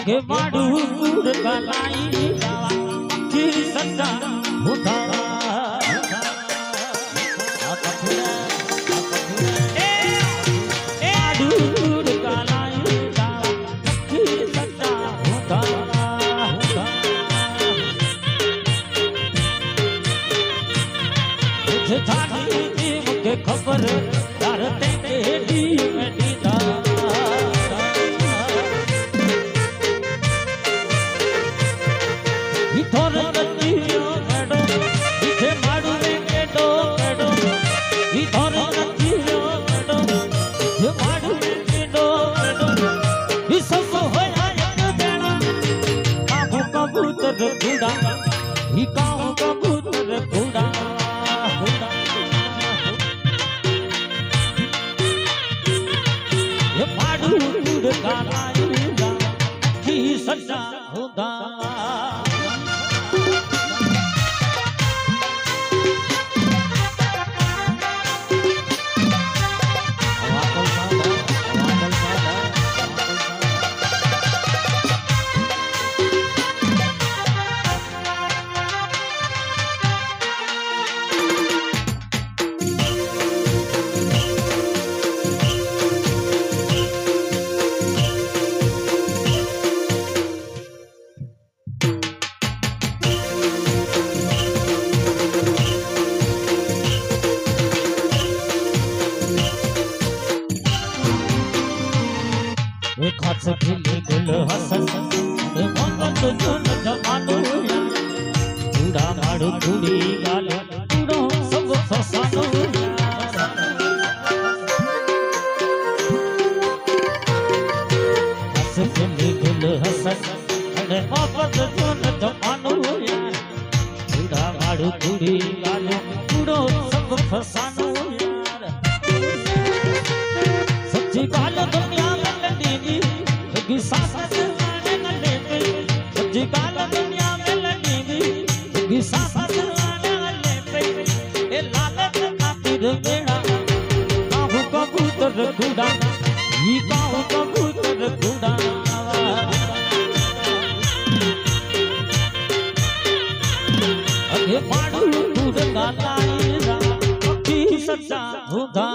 के माडू गलाई की सदा होता खबर करते तेरी मेडीदा इधर नदियो मेडो इथे माडू में केडो केडो इधर नदियो मेडो इथे माडू में केडो केडो इस सब होया एक बेड़ा काबू कबूतर कूड़ा ही काऊ कबूतर कूड़ा की सजा होता खास खिले गुल हसन मन तो जन जमानो कूड़ा माड़ू कूड़ी गाले कूड़ो सब फसानो खास खिले गुल हसन मन तो जन जमानो कूड़ा माड़ू कूड़ी गाले कूड़ो सब फसानो सच्ची गाल दुनिया सांस आने न ले सच्ची गाल दुनिया में लगेगी सांस आने न ले ए लालच खातिर बेड़ा काहू कबूतर कूड़ा ये काहू कबूतर कूड़ा अरे माडू कूड़ गालाई की सच्चा होता